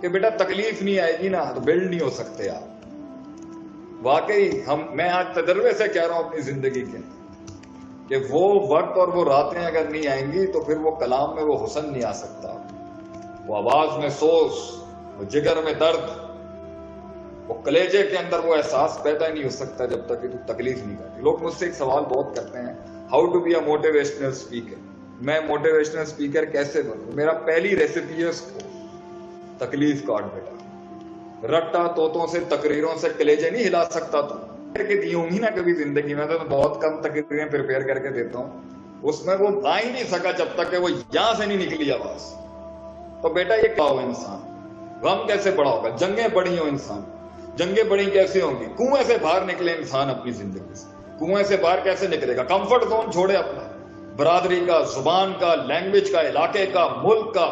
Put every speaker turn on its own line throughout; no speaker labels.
کہ بیٹا تکلیف نہیں آئے گی نا تو بلڈ نہیں ہو سکتے آپ. واقعی میں آج تجربے سے کہہ رہا ہوں اپنی زندگی کے کہ وہ وقت اور وہ راتیں اگر نہیں آئیں گی تو پھر وہ کلام میں وہ حسن نہیں آ سکتا، وہ آواز میں سوز، وہ جگر میں درد، وہ کلیجے کے اندر وہ احساس پیدا نہیں ہو سکتا جب تک کہ تو تکلیف نہیں کرتی. لوگ مجھ سے ایک سوال بہت کرتے ہیں، how to be a motivational speaker. میں موٹیویشنل اسپیکر کیسے بنوں؟ میرا پہلی ریسیپی ہے اس کو تکلیف کاٹ بیٹا. رٹا توتوں سے تقریروں سے کلیجے نہیں ہلا سکتا تو کر کے دی ہوں گی نا کبھی زندگی میں، تو بہت کم تقریریں پریپیئر کر کے دیتا ہوں، اس میں وہ آ ہی نہیں سکا جب تک کہ وہ یہاں سے نہیں نکلی آواز. تو بیٹا یہ کیا ہو انسان، غم کیسے بڑا ہوگا؟ جنگیں بڑی ہوں انسان، جنگیں بڑی کیسے ہوں گی؟ کنویں سے باہر نکلے انسان اپنی زندگی سے. کنویں سے باہر کیسے نکلے گا؟ کمفرٹ زون چھوڑے اپنا، برادری کا، زبان کا، لینگویج کا، علاقے کا، ملک کا،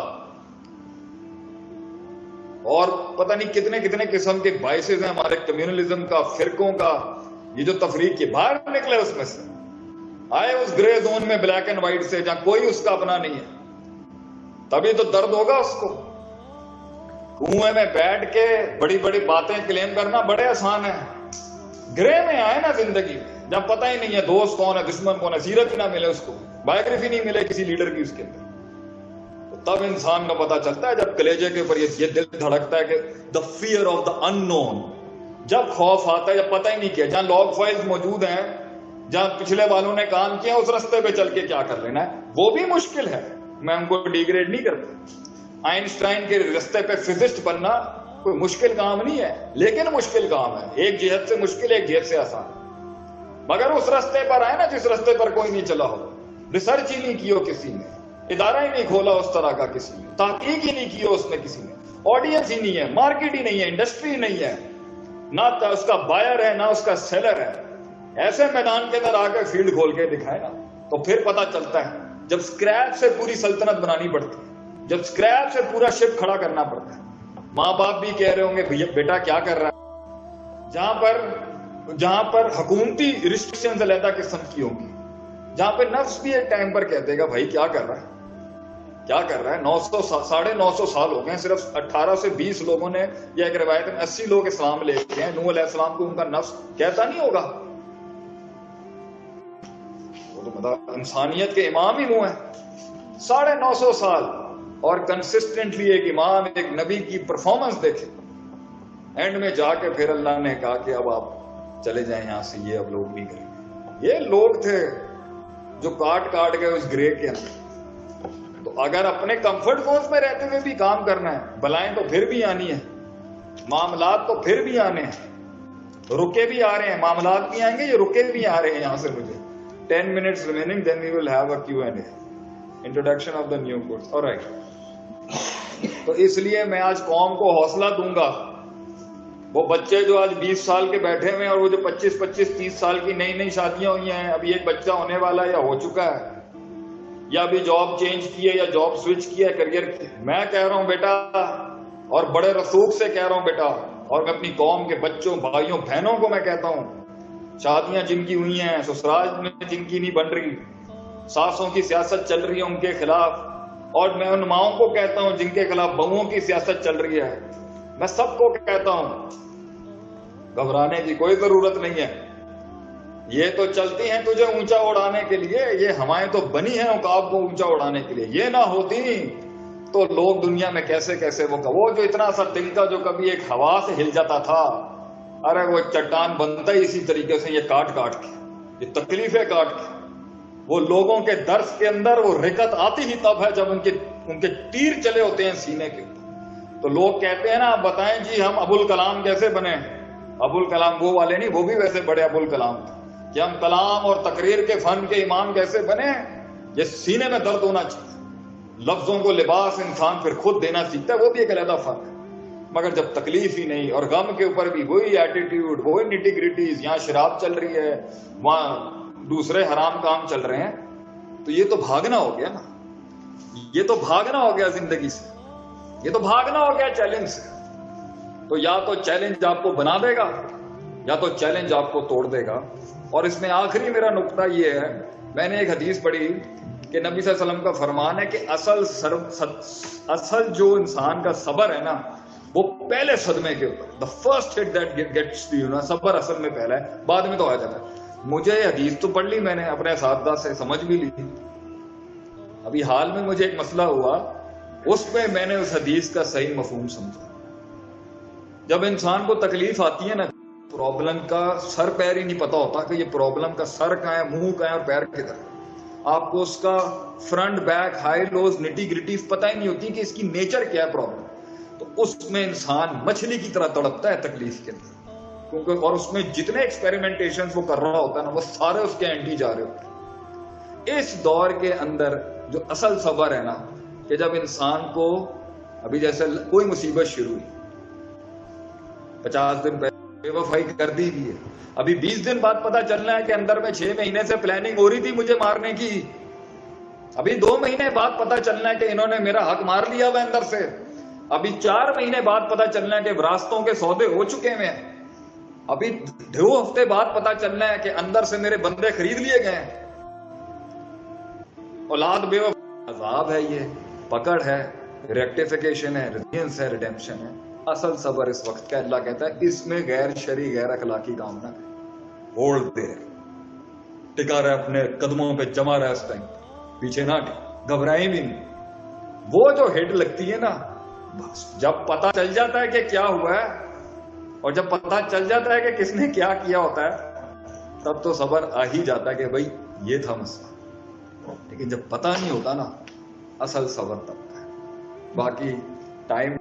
اور پتہ نہیں کتنے کتنے قسم کے باعث ہیں ہمارے کمیونلزم کا، فرقوں کا، یہ جو تفریق کے باہر نکلے اس میں سے، آئے اس گرے زون میں بلیک اینڈ وائٹ سے جہاں کوئی اس کا اپنا نہیں ہے. تبھی تو درد ہوگا اس کو. کنویں میں بیٹھ کے بڑی بڑی باتیں کلیم کرنا بڑے آسان ہے. گرے میں آئے نا زندگی میں جب پتہ ہی نہیں ہے دوست کون ہے دشمن کون ہے، سیرت ہی نہ ملے اس کو، بایوگرافی نہیں ملے کسی لیڈر کی اس کے اندر، تب انسان کا پتہ چلتا ہے. جب کلیجے کے اوپر یہ دل دھڑکتا ہے کہ دا فیئر آف دا ان نون، جب خوف آتا ہے، جب پتہ ہی نہیں کیا، جہاں لاگ فائلز موجود ہیں، جہاں پچھلے والوں نے کام کیا اس رستے پہ چل کے کیا کر لینا ہے، وہ بھی مشکل ہے. میں ان کو ڈیگریڈ نہیں کرتا. آئنسٹائن کے رستے پہ فزسٹ بننا کوئی مشکل کام نہیں ہے، لیکن مشکل کام ہے، ایک جہت سے مشکل ایک جہت سے آسان. مگر اس رستے پر آئے نا جس رستے پر کوئی نہیں چلا ہو، ریسرچ ہی نہیں کی ہو کسی نے، ادارہ ہی نہیں کھولا اس طرح کا کسی نے، تحقیق ہی نہیں کی ہو اس میں کسی نے، آڈینس ہی نہیں ہے، مارکیٹ ہی نہیں ہے، انڈسٹری نہیں ہے، نہ اس کا بائر ہے نہ اس کا سیلر ہے، ایسے میدان کے اندر آ کے فیلڈ کھول کے دکھائے نا، تو پھر پتا چلتا ہے. جب سکریپ سے پوری سلطنت بنانی پڑتی ہے، جب سکریپ سے پورا شپ کھڑا کرنا پڑتا ہے. ماں باپ بھی کہہ رہے ہوں گے بیٹا کیا کر رہا ہے، جہاں پر حکومتی ریسٹرکشنز علیحدہ قسم کی ہوں گی، جہاں پہ نفس بھی ایک ٹائم پر کہتے گا بھائی کیا کر رہا ہے، کیا کر رہا ہے. 950 سال ہو گئے ہیں، صرف 18 سے 20 لوگوں نے، یا ایک روایت میں 80 لوگ اسلام لے کے ہیں. نوح علیہ السلام کو ان کا نفس کہتا نہیں ہوگا، وہ تو مطلب انسانیت کے امام ہی وہ ہیں. 950 سال اور کنسسٹنٹلی ایک امام، ایک نبی کی پرفارمنس دیکھے. اینڈ میں جا کے پھر اللہ نے کہا کہ اب آپ چلے جائیں یہاں سے، یہ اب لوگ نہیں کریں گے. یہ لوگ تھے جو کاٹ گئے اس گرے کے اندر. تو اگر اپنے کمفرٹ زون میں رہتے ہوئے بھی کام کرنا ہے، بلائیں تو پھر بھی آنی ہے، معاملات تو پھر بھی آنے ہیں، رکے بھی آ رہے ہیں، معاملات بھی آئیں گے، یہ رکے بھی آ رہے ہیں. یہاں سے مجھے 10 minutes remaining, then we will have a Q&A. Introduction of the new course. All right. تو اس لیے میں آج قوم کو حوصلہ دوں گا. وہ بچے جو آج 20 سال کے بیٹھے ہوئے ہیں، اور وہ جو 25-30 سال کی نئی شادیاں ہوئی ہیں، ابھی ایک بچہ ہونے والا ہے یا ہو چکا ہے، یا ابھی جاب چینج کی ہے یا جاب سوئچ کی ہے کریئر کی، میں کہہ رہا ہوں بیٹا، اور بڑے رسوخ سے کہہ رہا ہوں بیٹا، اور میں اپنی قوم کے بچوں، بھائیوں، بہنوں کو میں کہتا ہوں، شادیاں جن کی ہوئی ہیں، سسرال میں جن کی نہیں بن رہی، ساسوں کی سیاست چل رہی ہے ان کے خلاف، اور میں ان ماؤں کو کہتا ہوں جن کے خلاف بہوؤں کی سیاست چل رہی ہے، میں سب کو کہتا ہوں گھبرانے کی کوئی ضرورت نہیں ہے. یہ تو چلتی ہیں تجھے اونچا اڑانے کے لیے، یہ ہوائیں تو بنی ہیں عقاب کو اونچا اڑانے کے لیے. یہ نہ ہوتی تو لوگ دنیا میں کیسے وہ جو اتنا سا دل کا جو کبھی ایک ہوا سے ہل جاتا تھا، ارے وہ چٹان بنتا ہی اسی طریقے سے، یہ کاٹ کے، یہ تکلیفیں کاٹ کے. وہ لوگوں کے درس کے اندر وہ رکت آتی ہی تب ہے جب ان کے تیر چلے ہوتے ہیں سینے کے. تو لوگ کہتے ہیں نا بتائیں جی ہم ابوالکلام کیسے بنے. ابوالکلام وہ والے نہیں، وہ بھی ویسے بڑے ابوالکلام تھے، کہ ہم کلام اور تقریر کے فن کے امام کیسے بنے. یہ سینے میں درد ہونا چاہیے. لفظوں کو لباس انسان پھر خود دینا سیکھتا ہے، وہ بھی ایک علیحدہ فرق ہے. مگر جب تکلیف ہی نہیں، اور غم کے اوپر بھی وہی ایٹیٹیوڈ، وہی نیٹی گریٹیز، یہاں شراب چل رہی ہے، وہاں دوسرے حرام کام چل رہے ہیں، تو یہ تو بھاگنا ہو گیا نا، یہ تو بھاگنا ہو گیا زندگی سے، یہ تو بھاگنا ہو گیا چیلنج سے. تو یا تو چیلنج آپ کو بنا دے گا یا تو چیلنج آپ کو توڑ دے گا. اور اس میں آخری میرا نقطہ یہ ہے، میں نے ایک حدیث پڑھی کہ نبی صلی اللہ علیہ وسلم کا فرمان ہے کہ اصل جو انسان کا صبر ہے نا، وہ پہلے صدمے کے اوپر the first hit that gets you نا. صبر اصل میں پہلا ہے, بعد میں تو آ جاتا ہے. مجھے حدیث تو پڑھ لی میں نے, اپنے اساتذہ سے سمجھ بھی لی. ابھی حال میں مجھے ایک مسئلہ ہوا, اس میں میں نے اس حدیث کا صحیح مفہوم سمجھا. جب انسان کو تکلیف آتی ہے نا, پرابلم کا سر پیر ہی نہیں پتا ہوتا کہ یہ پرابلم کا سر کہاں ہے, منہ کہاں ہے اور پیر کدھر ہے. آپ کو اس کا فرنٹ بیک ہائی لوز نٹی گریٹی پتہ ہی نہیں ہوتی کہ اس کی نیچر کیا ہے پرابلم. تو اس میں انسان مچھلی کی طرح تڑپتا ہے تکلیف کے اندر, کیونکہ اور اس میں جتنے ایکسپیریمنٹیشن وہ کر رہا ہوتا ہے نا, وہ سارے اس کے اینٹی جا رہے ہوتے ہیں. اس دور کے اندر جو اصل صبر ہے نا, کہ جب انسان کو ابھی جیسے کوئی مصیبت شروع ہوئی, 50 دن پہلے بے وفائی کر دی گئی ہے, ابھی 20 دن بعد پتا چلنا ہے کہ اندر میں 6 مہینے سے پلاننگ ہو رہی تھی مجھے مارنے کی, ابھی 2 مہینے بعد پتا چلنا ہے کہ انہوں نے میرا حق مار لیا ہوا اندر سے, ابھی 4 مہینے بعد پتا چلنا ہے کہ وراثتوں کے سودے ہو چکے ہیں, ابھی 2 ہفتے بعد پتا چلنا ہے کہ اندر سے میرے بندے خرید لیے گئے ہیں. اولاد بے وفا عذاب ہے, یہ پکڑ ہے, ریکٹیفیکیشن ہے, ریڈینس ہے, ریڈیمپشن ہے. اصل صبر اس وقت کا اللہ کہتا ہے اس میں غیر شرعی غیر اخلاقی کام نہ کرے, ہولڈ دے, ٹکا رہے اپنے قدموں پہ, جمع رہے اس ٹائم, پیچھے نہ گھبرائیں بھی نہیں. وہ جو ہٹ لگتی ہے نا, بس جب پتا چل جاتا ہے کہ کیا ہوا ہے, اور جب پتا چل جاتا ہے کہ کس نے کیا کیا ہوتا ہے, تب تو صبر آ ہی جاتا ہے کہ بھائی یہ تھا مسئلہ. لیکن جب پتا نہیں ہوتا نا, اصل صبر تب ہے. باقی ٹائم